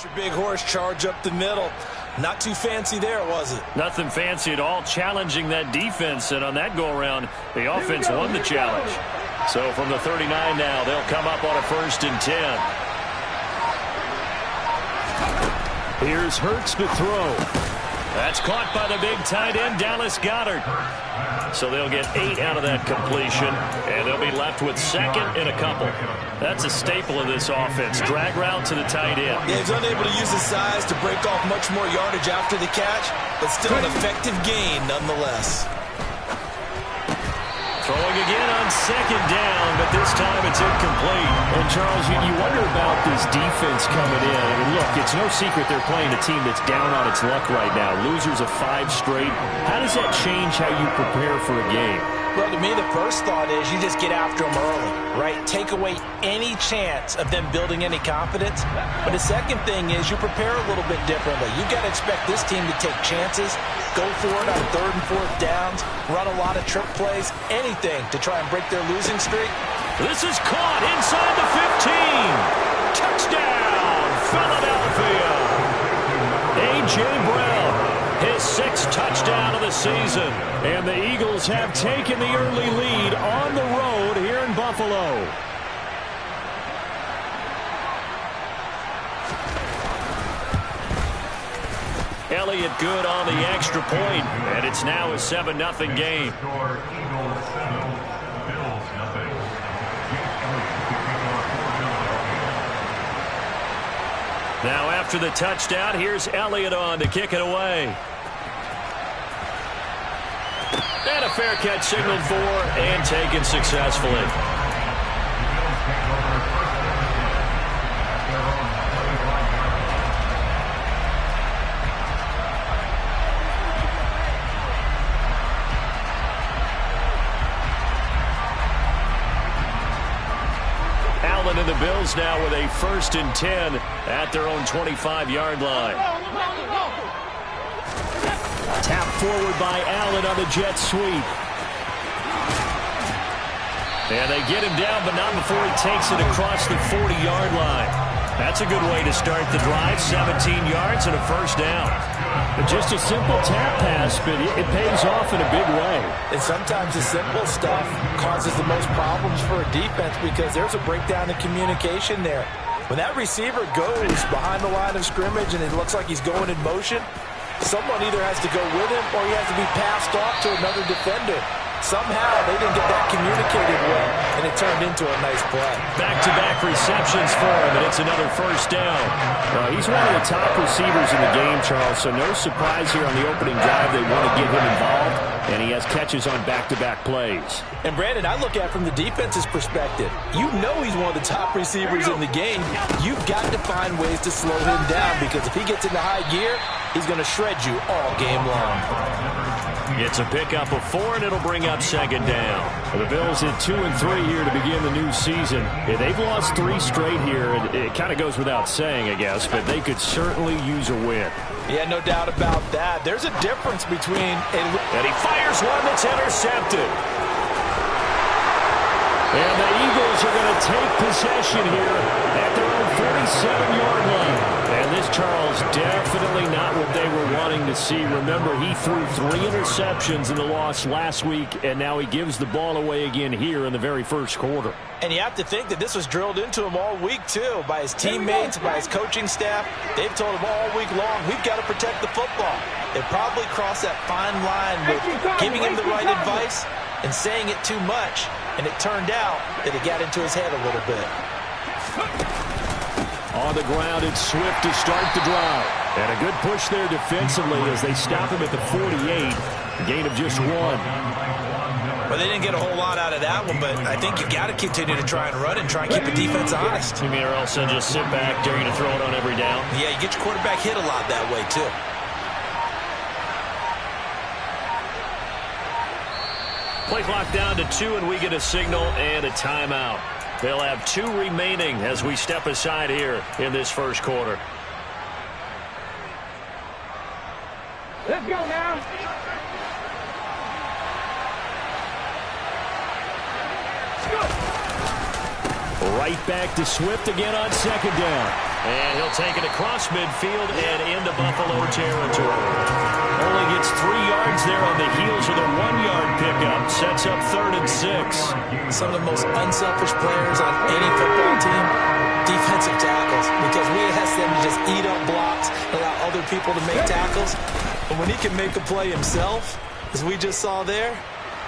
Your big horse charge up the middle. Not too fancy there, was it? Nothing fancy at all, challenging that defense, and on that go-around, the offense won the challenge. So from the 39 now, they'll come up on a 1st and 10. Here's Hurts to throw. That's caught by the big tight end, Dallas Goedert. So they'll get 8 out of that completion, and they'll be left with 2nd and a couple. That's a staple of this offense. Drag route to the tight end. Yeah, he's unable to use his size to break off much more yardage after the catch, but still an effective gain nonetheless. Throwing again on 2nd down, but this time it's incomplete. And, Charles, you wonder about this defense coming in. I mean, look, it's no secret they're playing a team that's down on its luck right now. Losers of 5 straight. How does that change how you prepare for a game? Well, to me, the first thought is you just get after them early, right? Take away any chance of them building any confidence. But the second thing is you prepare a little bit differently. You've got to expect this team to take chances, go for it on 3rd and 4th downs, run a lot of trick plays, anything to try and break their losing streak. This is caught inside the 15. Touchdown, Philadelphia. A.J. Brown. His 6th touchdown of the season. And the Eagles have taken the early lead on the road here in Buffalo. Elliott good on the extra point, and it's now a 7-0 game. Now after the touchdown, here's Elliott on to kick it away. And a fair catch signaled for and taken successfully. Allen and the Bills now with a 1st and 10 at their own 25-yard line. Tap forward by Allen on the jet sweep. And they get him down, but not before he takes it across the 40-yard line. That's a good way to start the drive. 17 yards and a 1st down. But just a simple tap pass, but it pays off in a big way. And sometimes the simple stuff causes the most problems for a defense because there's a breakdown in communication there. When that receiver goes behind the line of scrimmage and it looks like he's going in motion, someone either has to go with him or he has to be passed off to another defender. Somehow they didn't get that communicated well, and it turned into a nice play. Back-to-back receptions for him, and it's another 1st down. He's one of the top receivers in the game, Charles, so no surprise here on the opening drive. They want to get him involved, and he has catches on back-to-back plays. And, Brandon, I look at it from the defense's perspective. You know he's one of the top receivers in the game. You've got to find ways to slow him down because if he gets into high gear, he's going to shred you all game long. It's a pickup of 4, and it'll bring up 2nd down. The Bills at 2 and 3 here to begin the new season. They've lost 3 straight here. It kind of goes without saying, I guess, but they could certainly use a win. Yeah, no doubt about that. There's a difference between... And he fires one that's intercepted. And the Eagles are going to take possession here at their own 47-yard line. And this, Charles, definitely not what they were wanting to see. Remember, he threw 3 interceptions in the loss last week, and now he gives the ball away again here in the very 1st quarter. And you have to think that this was drilled into him all week, too, by his teammates, by his coaching staff. They've told him all week long, we've got to protect the football. They probably crossed that fine line with giving him the right advice and saying it too much. And it turned out that it got into his head a little bit. On the ground, it's Swift to start the drive. And a good push there defensively as they stop him at the 48. A gain of just 1. Well, they didn't get a whole lot out of that one, but I think you got to continue to try and run and try and keep the defense honest. You mean or else they'll just sit back, dare you to throw it on every down? Yeah, you get your quarterback hit a lot that way, too. Play clock down to 2, and we get a signal and a timeout. They'll have 2 remaining as we step aside here in this 1st quarter. Let's go now. Right back to Swift again on 2nd down. And he'll take it across midfield and into Buffalo territory. Only gets 3 yards there on the heels of the 1-yard pickup. Sets up 3rd and 6. Some of the most unselfish players on any football team, defensive tackles, because we ask them to just eat up blocks, allow other people to make tackles. But when he can make a play himself, as we just saw there,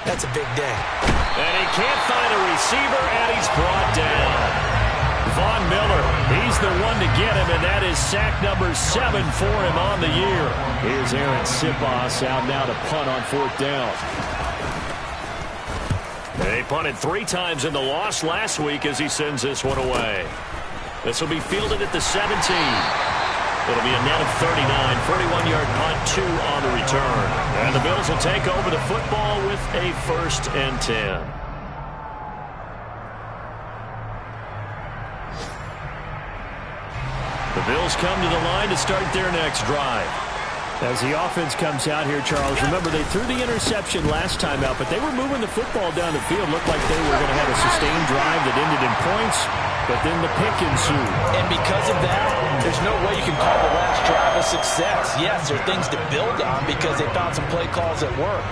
that's a big day. And he can't find a receiver, and he's brought down. Von Miller, he's the one to get him, and that is sack number 7 for him on the year. Here's Aaron Sipos out now to punt on 4th down. They punted 3 times in the loss last week as he sends this one away. This will be fielded at the 17. It'll be a net of 39, 41-yard punt, 2 on the return. And the Bills will take over the football with a 1st and 10. The Bills come to the line to start their next drive. As the offense comes out here, Charles, remember they threw the interception last time out, but they were moving the football down the field. Looked like they were going to have a sustained drive that ended in points, but then the pick ensued. And because of that, there's no way you can call the last drive a success. Yes, there are things to build on because they found some play calls that work.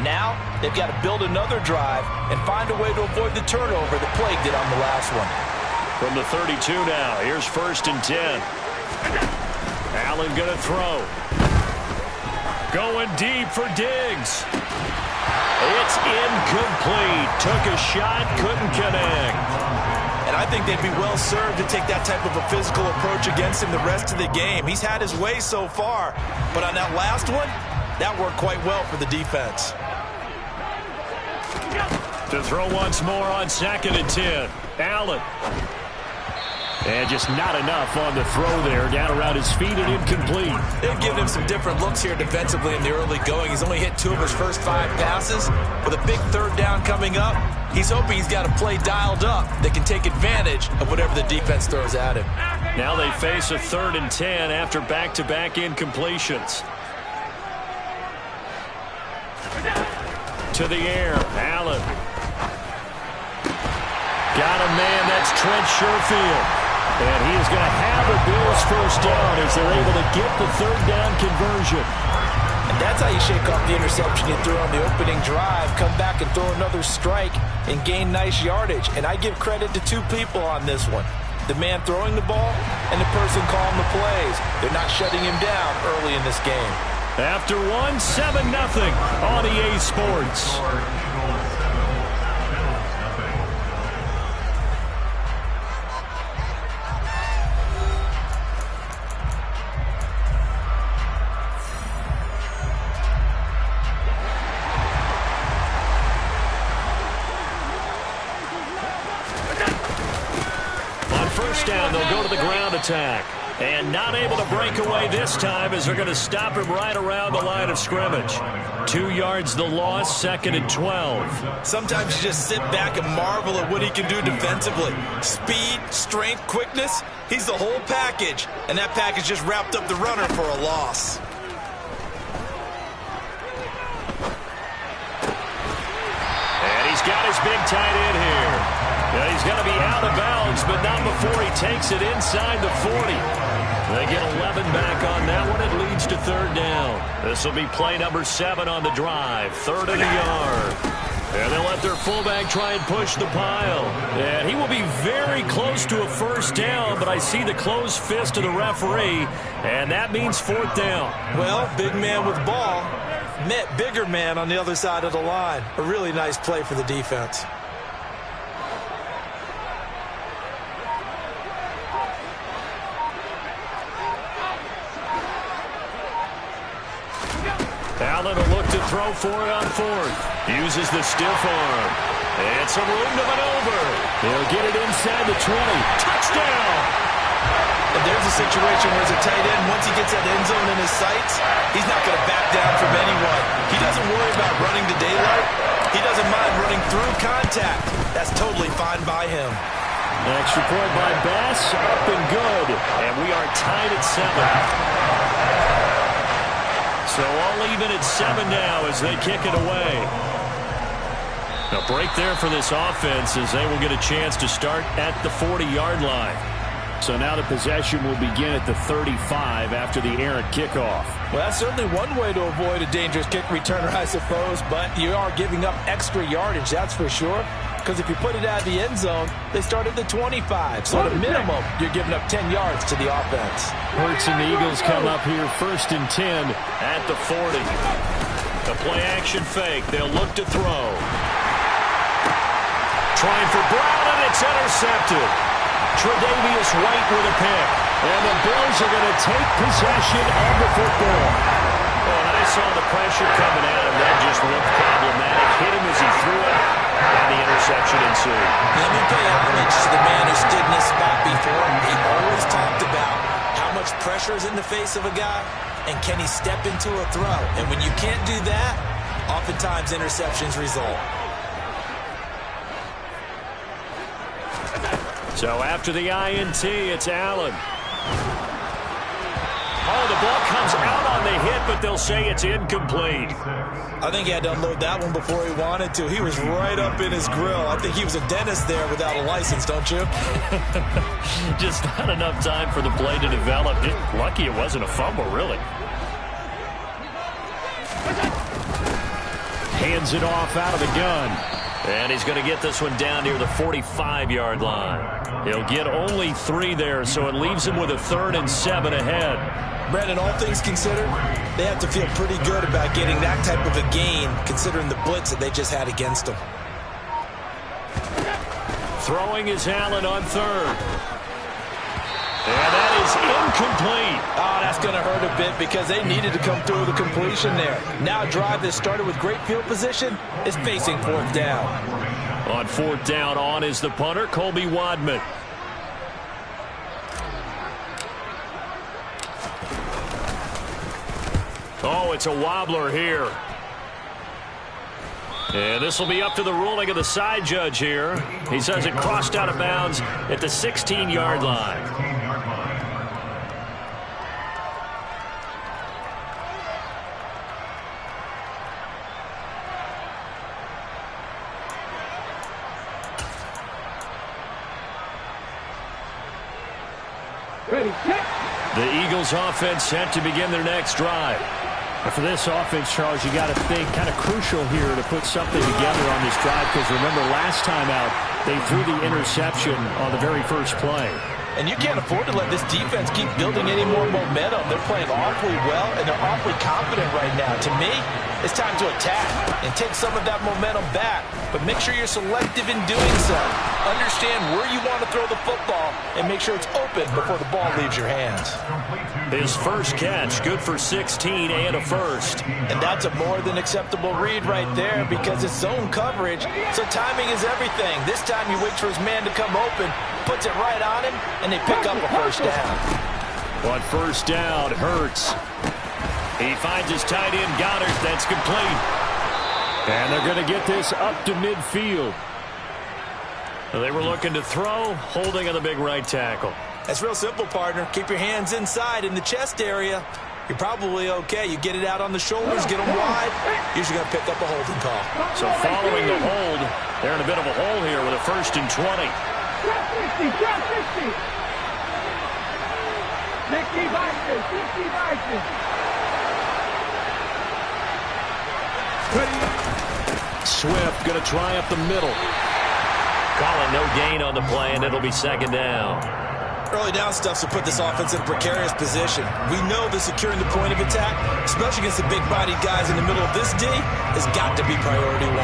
Now, they've got to build another drive and find a way to avoid the turnover that plagued it on the last one. From the 32 now, here's 1st and 10. Allen going to throw. Going deep for Diggs. It's incomplete. Took a shot, couldn't connect. And I think they'd be well served to take that type of a physical approach against him the rest of the game. He's had his way so far, but on that last one, that worked quite well for the defense. To throw once more on 2nd and 10. Allen. And just not enough on the throw there. Down around his feet and incomplete. They've given him some different looks here defensively in the early going. He's only hit 2 of his first 5 passes. With a big 3rd down coming up, he's hoping he's got a play dialed up that can take advantage of whatever the defense throws at him. Now they face a 3rd and 10 after back-to-back incompletions. To the air, Allen. Got a man, that's Trent Sherfield. And he is going to have the Bills' 1st down as they're able to get the 3rd down conversion. And that's how you shake off the interception you threw on the opening drive, come back and throw another strike and gain nice yardage. And I give credit to 2 people on this one. The man throwing the ball and the person calling the plays. They're not shutting him down early in this game. After 7-0 on EA Sports. Down, they'll go to the ground attack. And not able to break away this time as they're going to stop him right around the line of scrimmage. 2 yards the loss, 2nd and 12. Sometimes you just sit back and marvel at what he can do defensively. Speed, strength, quickness, he's the whole package. And that package just wrapped up the runner for a loss. And he's got his big tight end here. Yeah, he's going to be out of bounds, but not before he takes it inside the 40. They get 11 back on that one. It leads to 3rd down. This will be play number 7 on the drive. 3rd and a yard. And they'll let their fullback try and push the pile. And he will be very close to a 1st down, but I see the closed fist of the referee, and that means 4th down. Well, big man with ball met bigger man on the other side of the line. A really nice play for the defense. Allen will look to throw for it on 4th. Uses the stiff arm. And some room to maneuver. He'll get it inside the 20. Touchdown! And there's a situation where as a tight end, once he gets that end zone in his sights, he's not going to back down from anyone. He doesn't worry about running to daylight. He doesn't mind running through contact. That's totally fine by him. Extra point by Bass, up and good. And we are tied at 7. So all even at 7 now as they kick it away. A break there for this offense as they will get a chance to start at the 40-yard line. So now the possession will begin at the 35 after the errant kickoff. Well, that's certainly one way to avoid a dangerous kick returner, I suppose, but you are giving up extra yardage, that's for sure. Because if you put it out of the end zone, they start at the 25. So at a minimum, you're giving up 10 yards to the offense. Hurts and the Eagles come up here 1st and 10 at the 40. The play-action fake. They'll look to throw. Trying for Brown, and it's intercepted. Tre'Davious White with a pick. And the Bills are going to take possession of the football. Well, and I saw the pressure coming at him. That just looked problematic. Hit him as he threw it, and the interception ensued. Let me pay homage to the man who stood in this spot before. He always talked about how much pressure is in the face of a guy, and can he step into a throw. And when you can't do that, oftentimes interceptions result. So after the INT, it's Allen. Oh, the ball comes out on the hit, but they'll say it's incomplete. I think he had to unload that one before he wanted to. He was right up in his grill. I think he was a dentist there without a license, don't you? Just not enough time for the play to develop. Lucky it wasn't a fumble, really. Hands it off out of the gun. And he's going to get this one down near the 45-yard line. He'll get only 3 there, so it leaves him with a 3rd and 7 ahead. Brandon, all things considered, they have to feel pretty good about getting that type of a gain, considering the blitz that they just had against them. Throwing is Allen on 3rd. And that is incomplete. Oh, that's going to hurt a bit because they needed to come through with a completion there. Now a drive that started with great field position is facing 4th down. On 4th down, on is the punter, Colby Wadman. Oh, it's a wobbler here. And this will be up to the ruling of the side judge here. He says it crossed out of bounds at the 16-yard line. The Eagles offense set to begin their next drive. For this offense, Charles, you got to think kind of crucial here to put something together on this drive, because remember last time out they threw the interception on the very first play. And you can't afford to let this defense keep building any more momentum. They're playing awfully well, and they're awfully confident right now. To me, it's time to attack and take some of that momentum back. But make sure you're selective in doing so. Understand where you want to throw the football and make sure it's open before the ball leaves your hands. His first catch, good for 16 and a first. And that's a more than acceptable read right there because it's zone coverage, so timing is everything. This time he waits for his man to come open, puts it right on him, and they pick up a first down. On 1st down, Hurts. He finds his tight end, Goddard. That's complete. And they're going to get this up to midfield. They were looking to throw, holding on the big right tackle. That's real simple, partner. Keep your hands inside in the chest area. You're probably okay. You get it out on the shoulders, get them wide. Usually going to pick up a holding call. So following the hold, they're in a bit of a hole here with a 1st and 20. Drop 60, drop 60. 60 Vikings, 60 Vikings. Swift going to try up the middle. Calling no gain on the play, and it'll be 2nd down. Early down stuffs will put this offense in a precarious position. We know that securing the point of attack, especially against the big-bodied guys in the middle of this D, has got to be priority 1.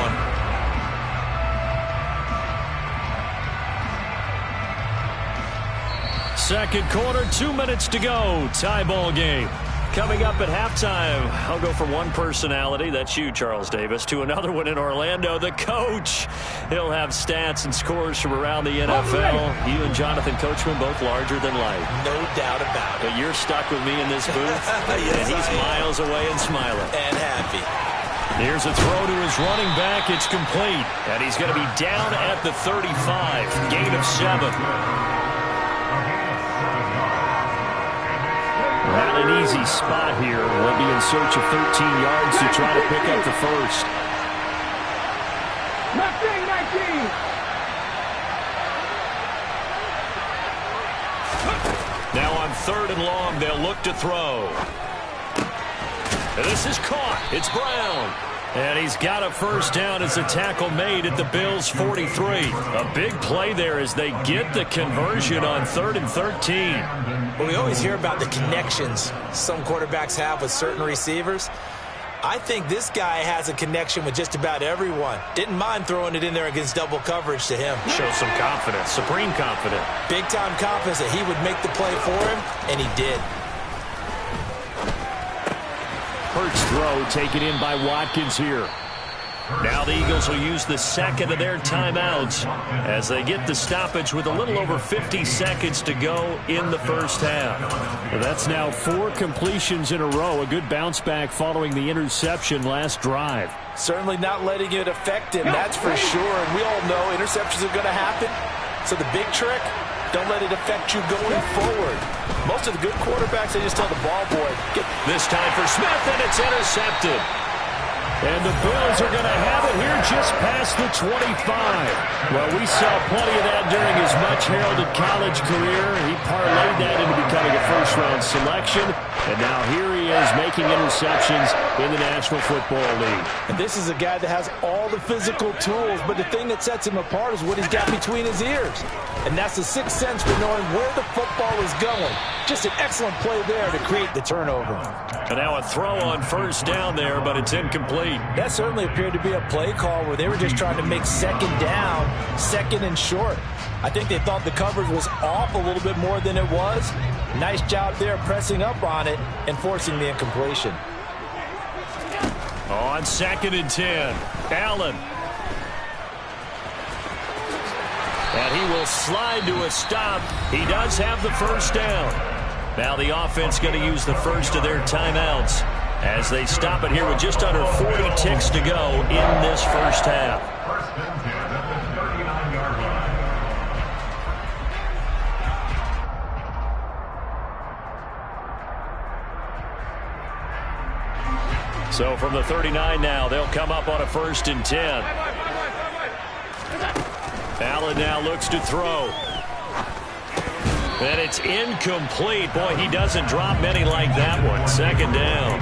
Second quarter, 2 minutes to go. Tie ball game. Coming up at halftime, I'll go from one personality, that's you, Charles Davis, to another one in Orlando, the coach. He'll have stats and scores from around the NFL. You and Jonathan Coachman both larger than life. No doubt about it. But you're stuck with me in this booth, yes, and he's miles away and smiling. And happy. Here's a throw to his running back. It's complete. And he's going to be down at the 35. Gain of 7. Not an easy spot here. We'll be in search of 13 yards to try to pick up the first. 19. 3rd and long. They'll look to throw. And this is caught. It's Brown. And he's got a first down as a tackle made at the Bills' 43. A big play there as they get the conversion on 3rd and 13. Well, we always hear about the connections some quarterbacks have with certain receivers. I think this guy has a connection with just about everyone. Didn't mind throwing it in there against double coverage to him. Shows some confidence, supreme confidence. Big-time confidence that he would make the play for him, and he did. Hurts throw taken in by Watkins here. Now the Eagles will use the second of their timeouts as they get the stoppage with a little over 50 seconds to go in the first half. Well, that's now 4 completions in a row. A good bounce back following the interception last drive. Certainly not letting it affect him, that's for sure. And we all know interceptions are going to happen. So the big trick, don't let it affect you going forward. Most of the good quarterbacks, they just tell the ball boy. This time for Smith, and it's intercepted. And the Bills are going to have it here just past the 25. Well, we saw plenty of that during his much-heralded college career. He parlayed that into becoming a first-round selection. And now here he is making interceptions in the National Football League. And this is a guy that has all the physical tools, but the thing that sets him apart is what he's got between his ears. And that's the sixth sense for knowing where the football is going. Just an excellent play there to create the turnover. And now a throw on first down there, but it's incomplete. That certainly appeared to be a play call where they were just trying to make second down, second and short. I think they thought the coverage was off a little bit more than it was. Nice job there pressing up on it and forcing the incompletion. On 2nd and 10, Allen. And he will slide to a stop. He does have the first down. Now the offense going to use the first of their timeouts as they stop it here with just under 40 ticks to go in this first half. So from the 39 now, they'll come up on a 1st and 10. Allen now looks to throw. And it's incomplete. Boy, he doesn't drop many like that one. 2nd down.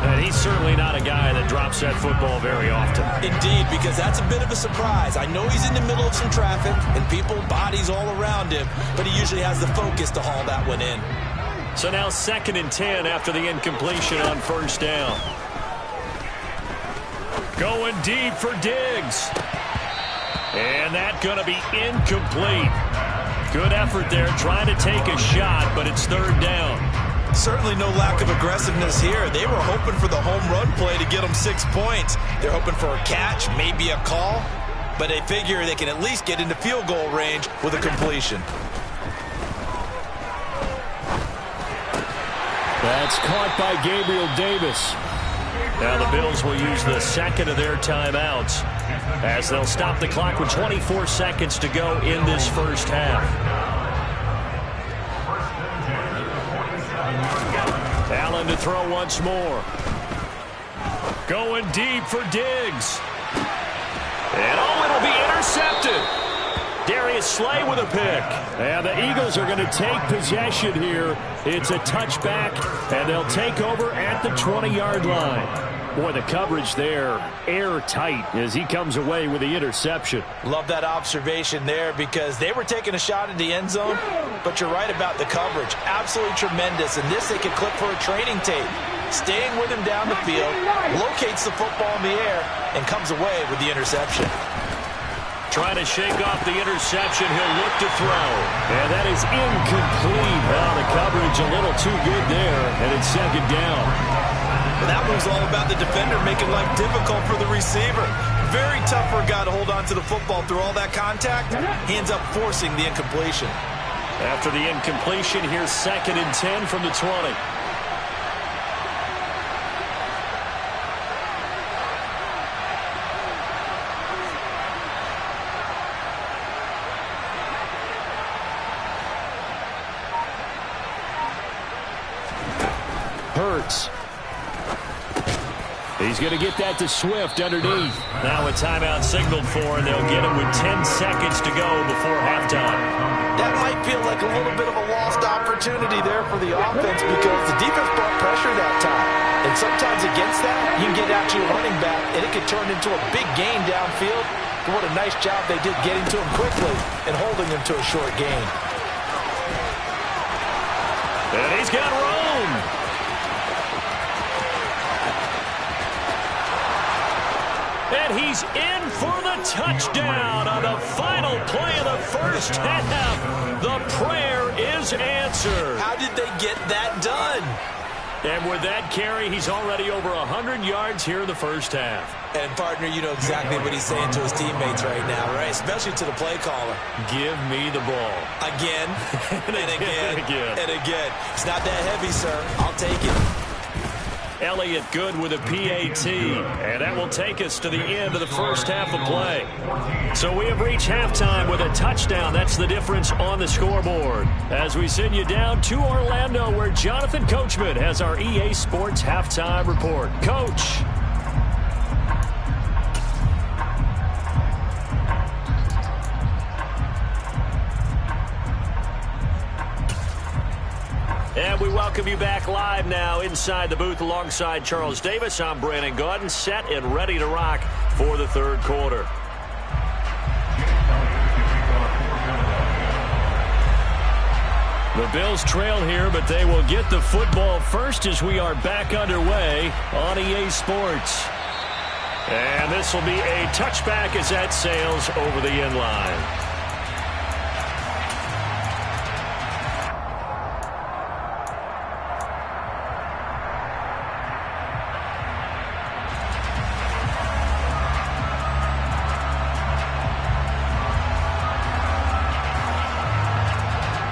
And he's certainly not a guy that drops that football very often. Indeed, because that's a bit of a surprise. I know he's in the middle of some traffic and people, bodies all around him, but he usually has the focus to haul that one in. So now 2nd and 10 after the incompletion on 1st down. Going deep for Diggs. And that's going to be incomplete. Good effort there, trying to take a shot, but it's 3rd down. Certainly no lack of aggressiveness here. They were hoping for the home run play to get them 6 points. They're hoping for a catch, maybe a call, but they figure they can at least get into field goal range with a completion. That's caught by Gabriel Davis. Now the Bills will use the second of their timeouts as they'll stop the clock with 24 seconds to go in this first half. Allen to throw once more. Going deep for Diggs. And it'll be intercepted. Darius Slay with a pick. And the Eagles are going to take possession here. It's a touchback, and they'll take over at the 20-yard line. Boy, the coverage there, airtight as he comes away with the interception. Love that observation there because they were taking a shot at the end zone, but you're right about the coverage. Absolutely tremendous, and this they could clip for a training tape. Staying with him down the field, locates the football in the air, and comes away with the interception. Trying to shake off the interception. He'll look to throw. And that is incomplete. Well, the coverage a little too good there, and it's 2nd down. Well, that was all about the defender making life difficult for the receiver. Very tough for a guy to hold on to the football through all that contact. He ends up forcing the incompletion. After the incompletion, here's 2nd and 10 from the 20. Hurts. He's going to get that to Swift underneath. Now a timeout signaled for, and they'll get it with 10 seconds to go before halftime. That might feel like a little bit of a lost opportunity. opportunity there for the offense because the defense brought pressure that time. And sometimes against that, you can get out to your running back, and it could turn into a big gain downfield. But what a nice job they did getting to him quickly and holding him to a short gain. And he's got room. And he's in for the touchdown on the final play of the first half. The prayer is answered. How did they get that done? And with that carry, he's already over 100 yards here in the first half. And, partner, you know exactly what he's saying to his teammates right now, right? Especially to the play caller. Give me the ball. Again, and again, and again. It's not that heavy, sir. I'll take it. Elliott good with a PAT, and that will take us to the end of the first half of play. So we have reached halftime with a touchdown. That's the difference on the scoreboard. As we send you down to Orlando, where Jonathan Coachman has our EA Sports halftime report. Coach. And we welcome you back live now inside the booth alongside Charles Davis. I'm Brandon Gaudin, set and ready to rock for the third quarter. The Bills trail here, but they will get the football first as we are back underway on EA Sports. And this will be a touchback as that sails over the end line.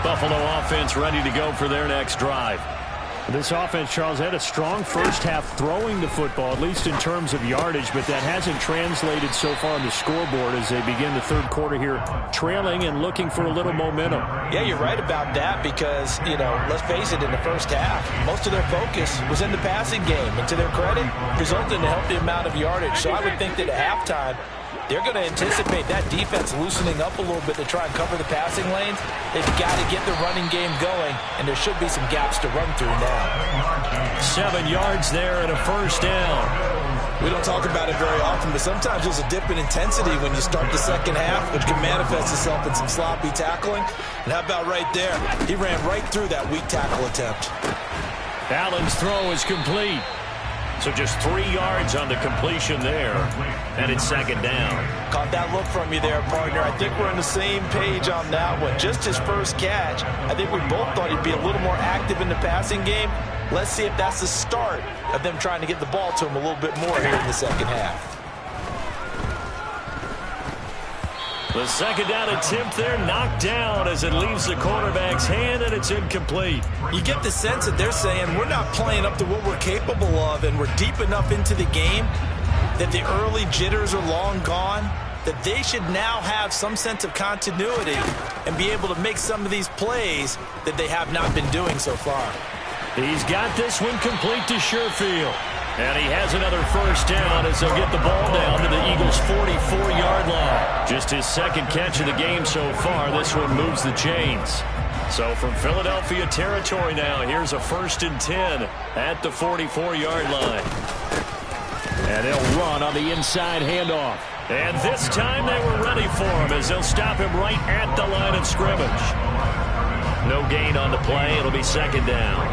Buffalo offense ready to go for their next drive. This offense, Charles, had a strong first half throwing the football, at least in terms of yardage, but that hasn't translated so far on the scoreboard as they begin the third quarter here, trailing and looking for a little momentum. Yeah, you're right about that because, you know, let's face it, in the first half, most of their focus was in the passing game, and to their credit, resulted in a healthy amount of yardage. So I would think that at halftime, they're going to anticipate that defense loosening up a little bit to try and cover the passing lanes. They've got to get the running game going, and there should be some gaps to run through now. 7 yards there and a first down. We don't talk about it very often, but sometimes there's a dip in intensity when you start the second half, which can manifest itself in some sloppy tackling. And how about right there? He ran right through that weak tackle attempt. Allen's throw is complete. So just 3 yards on the completion there. And it's second down. Caught that look from you there, partner. I think we're on the same page on that one. Just his first catch. I think we both thought he'd be a little more active in the passing game. Let's see if that's the start of them trying to get the ball to him a little bit more here in the second half. The second down attempt there knocked down as it leaves the quarterback's hand, and it's incomplete. You get the sense that they're saying we're not playing up to what we're capable of, and we're deep enough into the game that the early jitters are long gone, that they should now have some sense of continuity and be able to make some of these plays that they have not been doing so far. He's got this one complete to Sherfield. And he has another first down as they'll get the ball down to the Eagles' 44-yard line. Just his second catch of the game so far. This one moves the chains. So from Philadelphia territory now, here's a 1st and 10 at the 44-yard line. And they'll run on the inside handoff. And this time they were ready for him as they'll stop him right at the line of scrimmage. No gain on the play. It'll be second down.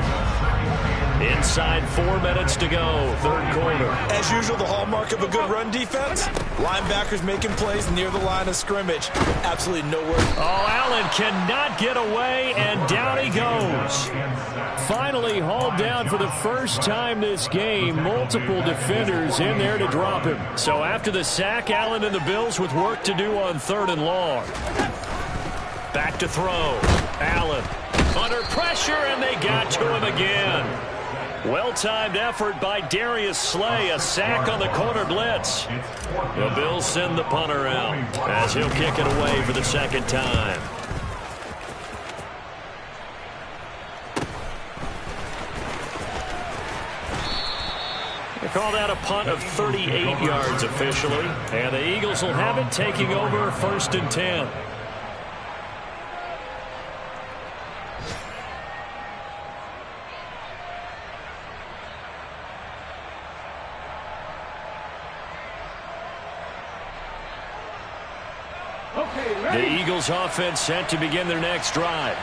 Inside 4 minutes to go, third quarter. As usual, the hallmark of a good run defense, linebackers making plays near the line of scrimmage. Absolutely nowhere. Oh, Allen cannot get away, and down he goes. Finally hauled down for the first time this game. Multiple defenders in there to drop him. So after the sack, Allen and the Bills with work to do on 3rd and long. Back to throw. Allen under pressure, and they got to him again. Well-timed effort by Darius Slay. A sack on the corner blitz. The Bills send the punter out as he'll kick it away for the second time. They call that a punt of 38 yards officially. And the Eagles will have it, taking over 1st and 10. The Eagles offense set to begin their next drive.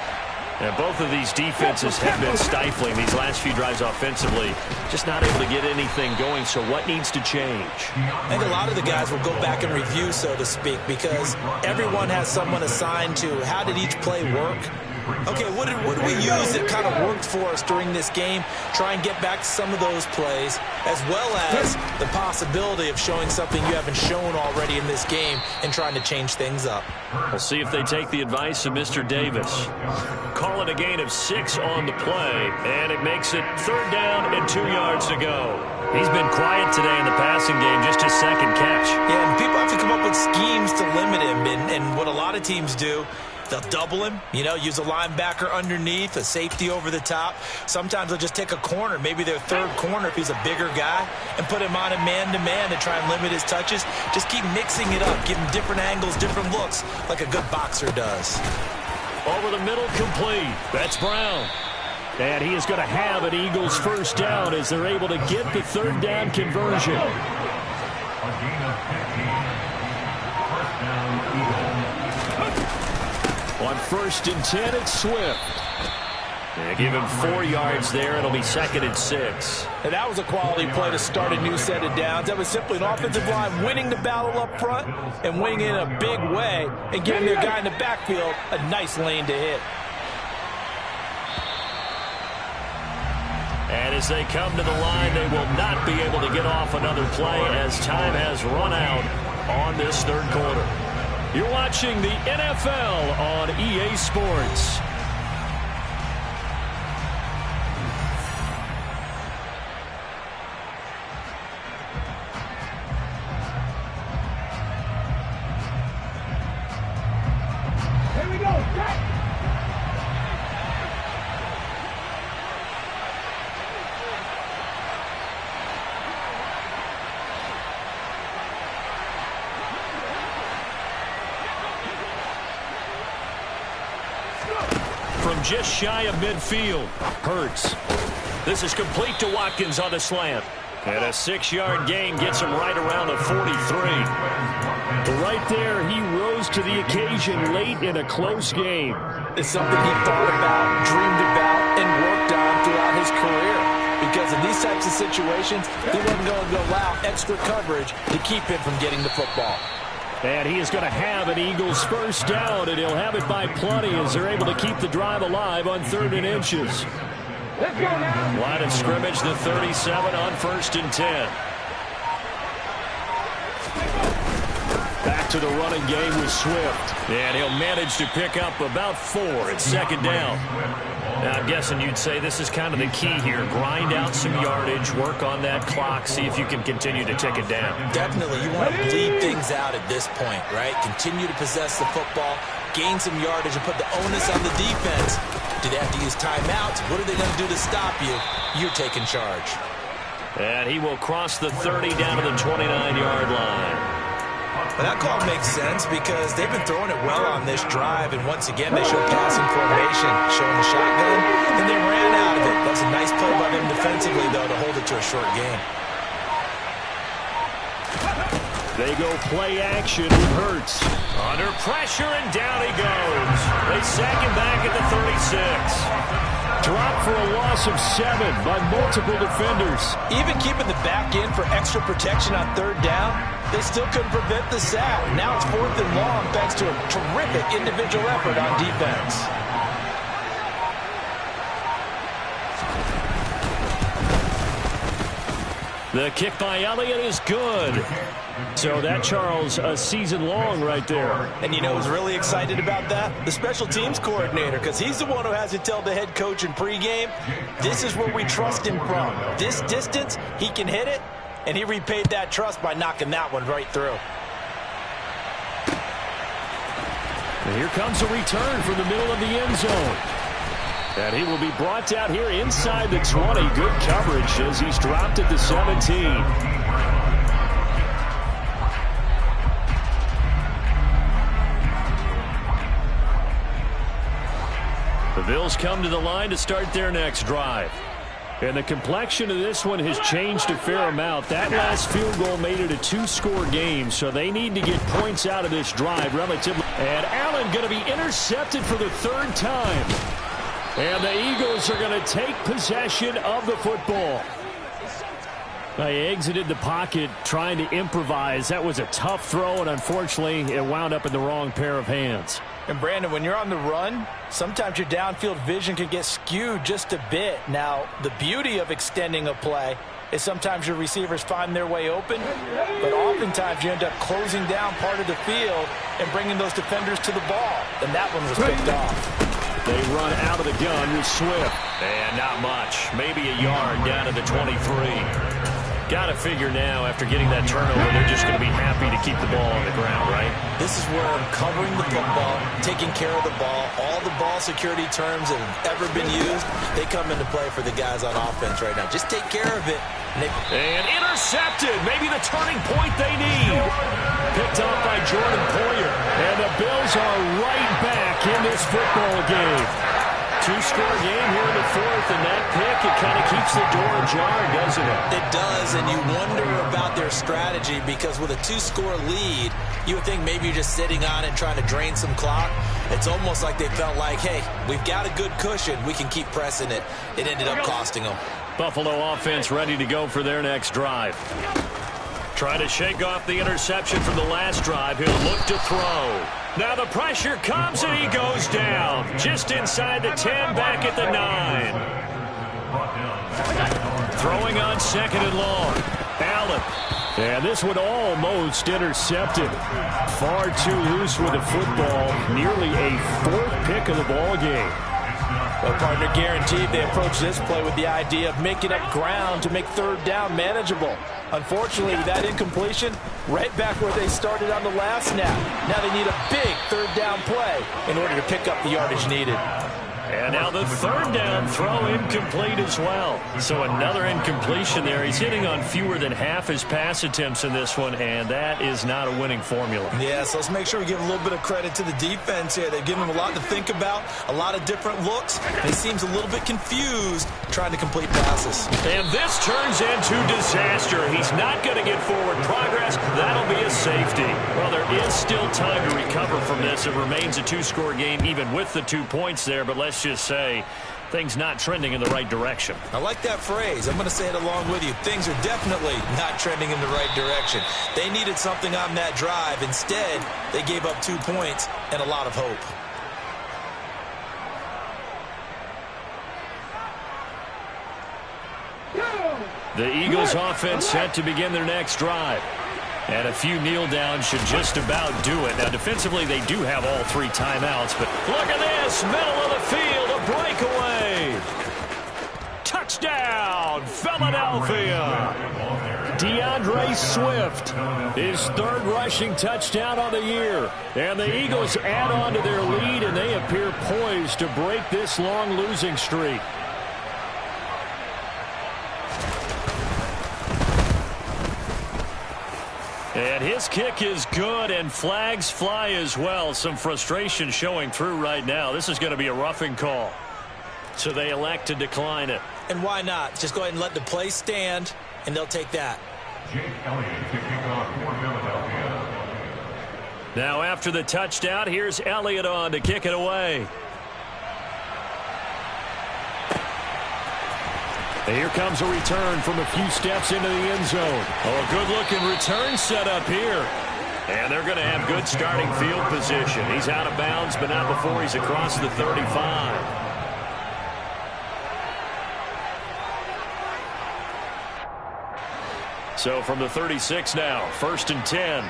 And both of these defenses have been stifling these last few drives offensively. Just not able to get anything going, so what needs to change? I think a lot of the guys will go back and review, so to speak, because everyone has someone assigned to how did each play work. Okay, what did we use that kind of worked for us during this game? Try and get back to some of those plays, as well as the possibility of showing something you haven't shown already in this game and trying to change things up. We'll see if they take the advice of Mr. Davis. Calling a gain of 6 on the play, and it makes it 3rd down and 2 yards to go. He's been quiet today in the passing game, just his second catch. Yeah, and people have to come up with schemes to limit him, and what a lot of teams do, they'll double him, use a linebacker underneath, a safety over the top. Sometimes they'll just take a corner, maybe their third corner if he's a bigger guy, and put him on a man-to-man to try and limit his touches. Just keep mixing it up, give him different angles, different looks, like a good boxer does. Over the middle, complete. That's Brown. And he is going to have an Eagles first down as they're able to get the 3rd down conversion. On 1st and 10, it's Swift. They give him 4 yards there. It'll be 2nd and 6. And that was a quality play to start a new set of downs. That was simply an offensive line winning the battle up front and winning in a big way and giving their guy in the backfield a nice lane to hit. And as they come to the line, they will not be able to get off another play as time has run out on this 3rd quarter. You're watching the NFL on EA Sports. Here we go. Set. From just shy of midfield, Hurts. This is complete to Watkins on the slant. And a 6-yard gain gets him right around the 43. Right there, he rose to the occasion late in a close game. It's something he thought about, dreamed about, and worked on throughout his career. Because in these types of situations, he wasn't going to allow extra coverage to keep him from getting the football. And he is going to have an Eagles first down, and he'll have it by plenty as they're able to keep the drive alive on 3rd and inches. Let's go now. Line of scrimmage, the 37 on 1st and 10. Back to the running game with Swift. And he'll manage to pick up about 4 at 2nd down. Now, I'm guessing you'd say this is kind of the key here. Grind out some yardage, work on that clock, see if you can continue to tick it down. Definitely. You want to bleed things out at this point, right? Continue to possess the football, gain some yardage, and put the onus on the defense. Do they have to use timeouts? What are they going to do to stop you? You're taking charge. And he will cross the 30 down to the 29-yard line. Well, that call makes sense because they've been throwing it well on this drive, and once again they show passing formation, showing the shotgun, and they ran out of it. That's a nice play by them defensively, though, to hold it to a short game. They go play action with Hurts. Under pressure, and down he goes. They sack him back at the 36. Dropped for a loss of 7 by multiple defenders. Even keeping the back end for extra protection on 3rd down, they still couldn't prevent the sack. Now it's 4th and long thanks to a terrific individual effort on defense. The kick by Elliott is good. So that, Charles, a season long right there. And you know who's really excited about that? The special teams coordinator, because he's the one who has to tell the head coach in pregame, this is where we trust him from. This distance, he can hit it, and he repaid that trust by knocking that one right through. And here comes a return from the middle of the end zone. And he will be brought down here inside the 20. Good coverage as he's dropped at the 17. The Bills come to the line to start their next drive. And the complexion of this one has changed a fair amount. That last field goal made it a 2-score game, so they need to get points out of this drive relatively. And Allen going to be intercepted for the third time. And the Eagles are going to take possession of the football. They exited the pocket trying to improvise. That was a tough throw, and unfortunately, it wound up in the wrong pair of hands. And Brandon, when you're on the run, sometimes your downfield vision can get skewed just a bit. Now, the beauty of extending a play is sometimes your receivers find their way open, but oftentimes you end up closing down part of the field and bringing those defenders to the ball. And that one was picked off. They run out of the gun with Swift. And not much. Maybe a yard down to the 23. Got to figure now, after getting that turnover, they're just going to be happy to keep the ball on the ground, right? This is where covering the football, taking care of the ball, all the ball security terms that have ever been used, they come into play for the guys on offense right now. Just take care of it. And intercepted. Maybe the turning point they need. Picked off by Jordan Poyer. And the Bills are right back in this football game. Two-score game here in the fourth, and that pick, it kind of keeps the door ajar, doesn't it? It does, and you wonder about their strategy because with a two-score lead, you would think maybe you're just sitting on it trying to drain some clock. It's almost like they felt like, hey, we've got a good cushion. We can keep pressing it. It ended up costing them. Buffalo offense ready to go for their next drive. Trying to shake off the interception from the last drive. He'll look to throw. Now the pressure comes and he goes down. Just inside the 10, back at the 9. Throwing on second and long. Allen. And this one almost intercepted. Far too loose with the football. Nearly a fourth pick of the ball game. Well, partner, guaranteed they approach this play with the idea of making up ground to make third down manageable. Unfortunately, with that incompletion, right back where they started on the last snap. Now they need a big third down play in order to pick up the yardage needed. And now the third down throw incomplete as well. So another incompletion there. He's hitting on fewer than half his pass attempts in this one, and that is not a winning formula. Yeah, so let's make sure we give a little bit of credit to the defense here. They've given him a lot to think about, a lot of different looks. He seems a little bit confused trying to complete passes. And this turns into disaster. He's not going to get forward progress. That'll be a safety. Well, there is still time to recover from this. It remains a two-score game even with the 2 points there, but let's just say things not trending in the right direction. I like that phrase. I'm going to say it along with you. Things are definitely not trending in the right direction. They needed something on that drive. Instead, they gave up 2 points and a lot of hope. The Eagles offense set to begin their next drive. And a few kneel downs should just about do it. Now, defensively, they do have all 3 timeouts, but look at this. Middle of the field, a breakaway. Touchdown, Philadelphia. DeAndre Swift, his third rushing touchdown on the year. And the Eagles add on to their lead, and they appear poised to break this long losing streak. And his kick is good, and flags fly as well. Some frustration showing through right now. This is going to be a roughing call. So they elect to decline it. And why not? Just go ahead and let the play stand, and they'll take that. Jake Elliott kicking off for Philadelphia. Now after the touchdown, here's Elliott on to kick it away. Here comes a return from a few steps into the end zone. Oh, a good-looking return set up here. And they're going to have good starting field position. He's out of bounds, but not before he's across the 35. So from the 36 now, 1st and 10.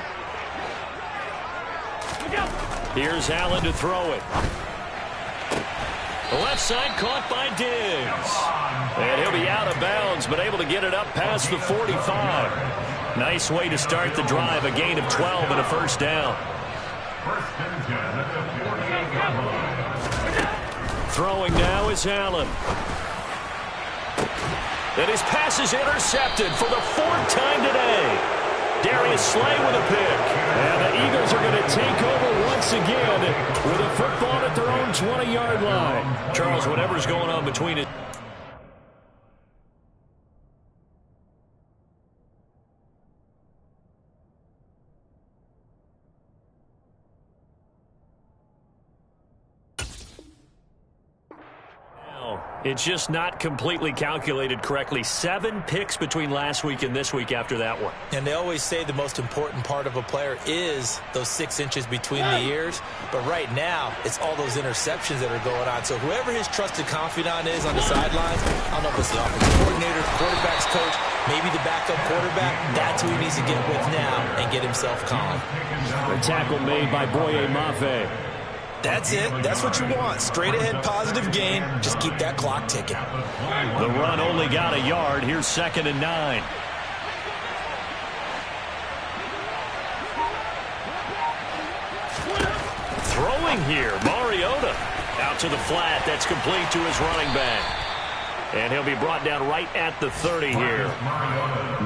Here's Allen to throw it. The left side caught by Diggs. And he'll be out of bounds, but able to get it up past the 45. Nice way to start the drive, a gain of 12 and a first down. Throwing now is Allen. And his pass is intercepted for the 4th time today. Darius Slay with a pick. And the Eagles are going to take over once again with a football at their own 20-yard line. Charles, whatever's going on between it. It's just not completely calculated correctly. 7 picks between last week and this week after that one. And they always say the most important part of a player is those 6 inches between the ears. But right now, it's all those interceptions that are going on. So whoever his trusted confidant is on the sidelines, I don't know if it's the offensive coordinator, the quarterback's coach, maybe the backup quarterback, that's who he needs to get with now and get himself calm. The tackle made by Boye Mafe. That's it. That's what you want. Straight ahead positive gain. Just keep that clock ticking. The run only got a yard. Here's 2nd and 9. Throwing here, Mariota. Out to the flat. That's complete to his running back. And he'll be brought down right at the 30 here.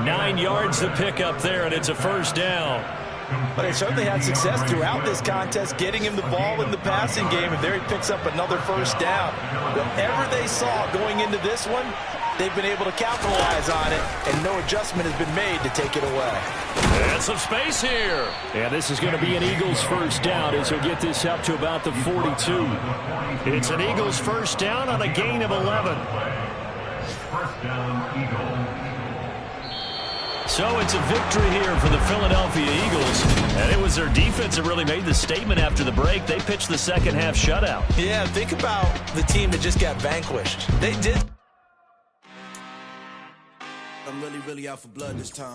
9 yards to pick up there, and it's a first down. But they certainly had success throughout this contest, getting him the ball in the passing game, and there he picks up another first down. Whatever they saw going into this one, they've been able to capitalize on it, and no adjustment has been made to take it away. And some space here. And this is going to be an Eagles first down as he'll get this up to about the 42. It's an Eagles first down on a gain of 11. First down, Eagles. So it's a victory here for the Philadelphia Eagles. And it was their defense that really made the statement after the break. They pitched the second half shutout. Yeah, think about the team that just got vanquished. They did. I'm really out for blood this time.